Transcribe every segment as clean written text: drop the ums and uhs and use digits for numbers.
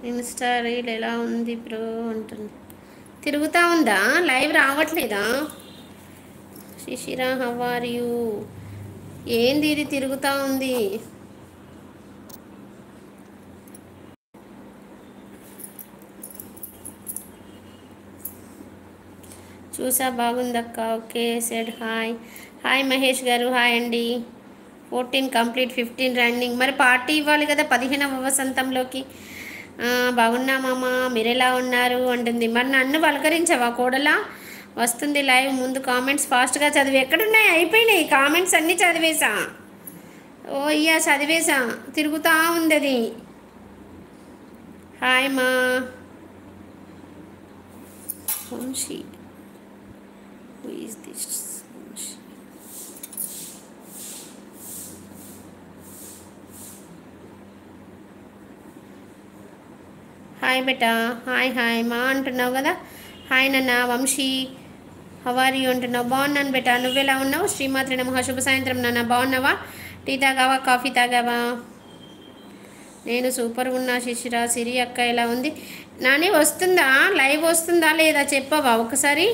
Insta reel ఎలా ఉంది bro అంటుంది. తిరుగుతూ ఉందా, లైవ్ రావట్లేదా? Shishira how are you? ఏంది ఇది తిరుగుతూ ఉంది? చూసా, బాగుందక్క. Okay said hi. Hi Mahesh గారు, హాయ్ అండి. 14 కంప్లీట్, 15 రన్నింగ్. మరి పార్టీ ఇవ్వాలి కదా 15వ వసంతంలోకి. బాగున్నామమ్మా, మీరు ఎలా ఉన్నారు అంటుంది. మరి నన్ను పలకరించవా కోడలా? వస్తుంది లైవ్, ముందు కామెంట్స్ ఫాస్ట్గా చదివి. ఎక్కడున్నాయి, అయిపోయినాయి కామెంట్స్ అన్నీ చదివేసా. ఓ అయ్యా చదివేసా, తిరుగుతూ ఉంది అది. హాయ్ మా Vamshi, who is this Vamshi? Hi బేటా, హాయ్ హాయ్ మా అంటున్నావు కదా. హాయ్ నాన్న వంశీ, హవారి అంటున్నావు. బాగున్నాను బేటా, నువ్వెలా ఉన్నావు? శ్రీమాత్రి నమః, శుభ సాయంత్రం నాన్న. బాగున్నావా? టీ తాగావా, కాఫీ తాగావా? నేను సూపర్గా ఉన్నా శిశిరా. సిరి అక్క ఎలా ఉంది? నాని వస్తుందా, లైవ్ వస్తుందా లేదా చెప్పవా ఒకసారి?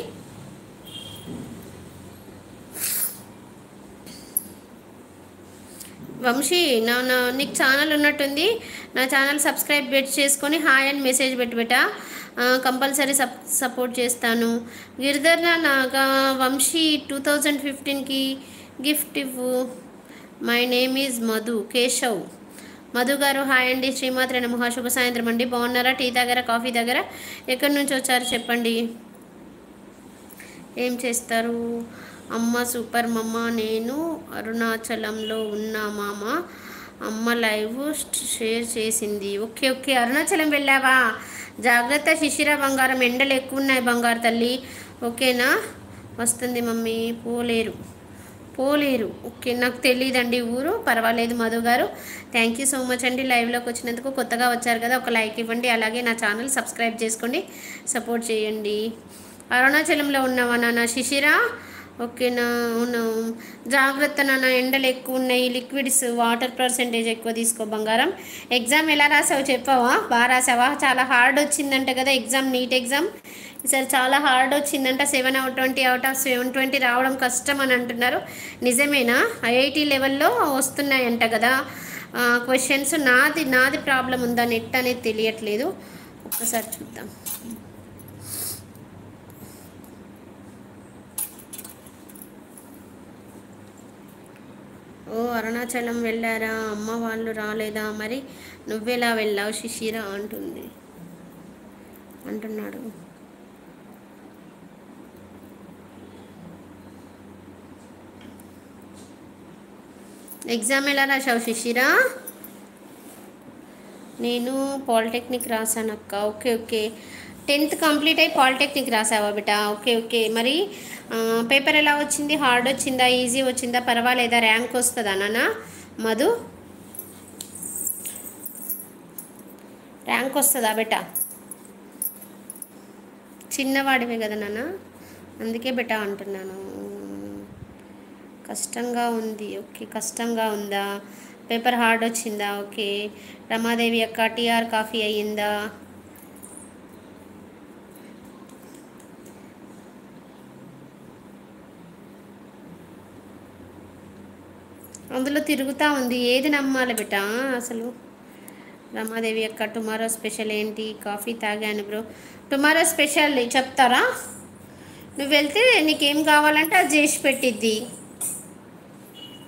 వంశీ నీకు ఛానల్ ఉన్నట్టుంది, నా ఛానల్ సబ్స్క్రైబ్ చేసుకొని హాయ్ అని మెసేజ్ పెట్టిబెట్టా. కంపల్సరీ సపోర్ట్ చేస్తాను. గిరిధర్ నాగా వంశీ 2015కి గిఫ్ట్ ఇవ్వు. My name is Madhu Keshav. Madhu గారు హాయ్ అండి. శ్రీమాత్రి నమః, శుభ సాయంత్రం అండి. బాగున్నారా? టీ దగ్గర, కాఫీ దగ్గర. ఎక్కడి నుంచి వచ్చారు చెప్పండి. ఏం చేస్తారు? అమ్మ సూపర్ మమ్మ. నేను అరుణాచలంలో ఉన్నా మామ. అమ్మ లైవ్ షేర్ చేసింది. ఓకే ఓకే, అరుణాచలం వెళ్ళావా? జాగ్రత్త శిశిరా బంగారం, ఎండలు ఎక్కువ ఉన్నాయి బంగారు తల్లి. ఓకేనా? వస్తుంది మమ్మీ. పోలేరు. ఓకే, నాకు తెలియదండి ఊరు. పర్వాలేదు మధు గారు, థ్యాంక్ యూ సో మచ్ అండి లైవ్లోకి వచ్చినందుకు. కొత్తగా వచ్చారు కదా, ఒక లైక్ ఇవ్వండి, అలాగే నా ఛానల్ సబ్స్క్రైబ్ చేసుకోండి, సపోర్ట్ చేయండి. అరుణాచలంలో ఉన్నావా నాన్న శిశిరా? ఓకేనా? అవును, జాగ్రత్త నాన్న, ఎండలు ఎక్కువ ఉన్నాయి. లిక్విడ్స్, వాటర్ పర్సెంటేజ్ ఎక్కువ తీసుకో బంగారం. ఎగ్జామ్ ఎలా రాసావు చెప్పవా? బాగా రాసావా? చాలా హార్డ్ వచ్చిందంట కదా ఎగ్జామ్, నీట్ ఎగ్జామ్ ఈసారి చాలా హార్డ్ వచ్చిందంట. 7/20 అవుట్ ఆఫ్ 720 రావడం కష్టం అని అంటున్నారు. నిజమేనా? ఐఐటి లెవెల్లో వస్తున్నాయంట కదా క్వశ్చన్స్. నాది ప్రాబ్లం ఉందా, నెట్ అనేది తెలియట్లేదు, ఒక్కసారి చూద్దాం. ఓ అరుణాచలం వెళ్ళారా? అమ్మ వాళ్ళు రాలేదా? మరి నువ్వెలా వెళ్ళావు శిశిరా అంటున్నాడు. ఎగ్జామ్ ఎలా రాసావు శిశిరా? నేను పాలిటెక్నిక్ రాశానక్క. ఓకే, 10th కంప్లీట్ అయ్యి పాలిటెక్నిక్ రాసావా బిడ్డ? ఓకే. మరి పేపర్ ఎలా వచ్చింది? హార్డ్ వచ్చిందా, ఈజీ వచ్చిందా, పర్వాలేదా? ర్యాంక్ వస్తుందా నాన్న? మధు ర్యాంక్ వస్తుందా బిడ్డ? చిన్నవాడివే కదా నాన్న, అందుకే బిడ్డ అంటున్నాను. కష్టంగా ఉంది. ఓకే, కష్టంగా ఉందా? పేపర్ హార్డ్ వచ్చిందా? ఓకే. రమాదేవి అక్క టీఆర్ కాఫీ అయ్యిందా? అందులో తిరుగుతూ ఉంది, ఏది నమ్మాలి బిడ్డ అసలు? రమాదేవి అక్క టుమారో స్పెషల్ ఏంటి? కాఫీ తాగాను బ్రో. టుమారో స్పెషల్ చెప్తారా? నువ్వు వెళ్తే నీకేం కావాలంటే అది చేసి పెట్టిద్ది,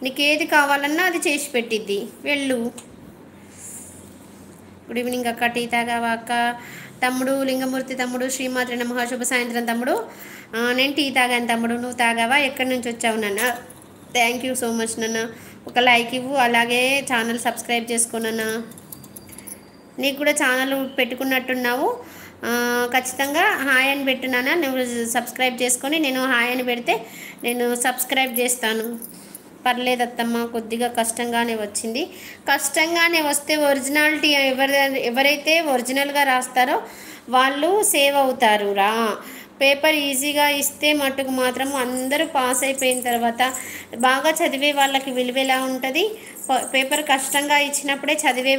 నీకేది కావాలన్నా అది చేసి పెట్టిద్ది, వెళ్ళు. గుడ్ ఈవినింగ్ అక్క, టీ తాగావా అక్క? తమ్ముడు లింగమూర్తి తమ్ముడు, శ్రీమాత్రి నమః, శుభ సాయంత్రం తమ్ముడు. నేను టీ తాగాను తమ్ముడు, నువ్వు తాగావా? ఎక్కడి నుంచి వచ్చావు నాన్న? థ్యాంక్ యూ సో మచ్ నాన్న. ఒక లైక్ ఇవ్వు, అలాగే ఛానల్ సబ్స్క్రైబ్ చేసుకోనన్నా. నీకు కూడా ఛానల్ పెట్టుకున్నట్టున్నావు, ఖచ్చితంగా హాయ్ అని పెట్టున్నానా? నువ్వు సబ్స్క్రైబ్ చేసుకొని, నేను హాయ్ అని పెడితే నేను సబ్స్క్రైబ్ చేస్తాను. పర్లేదు అత్తమ్మ, కొద్దిగా కష్టంగానే వచ్చింది. కష్టంగానే వస్తే ఒరిజినాలిటీ ఎవరైతే ఒరిజినల్గా రాస్తారో వాళ్ళు సేవ్ అవుతారు రా. పేపర్ ఈజీగా ఇస్తే మట్టుకు మాత్రం అందరూ పాస్ అయిపోయిన తర్వాత బాగా చదివే వాళ్ళకి విలువ ఎలా ఉంటుంది? పేపర్ కష్టంగా ఇచ్చినప్పుడే చదివే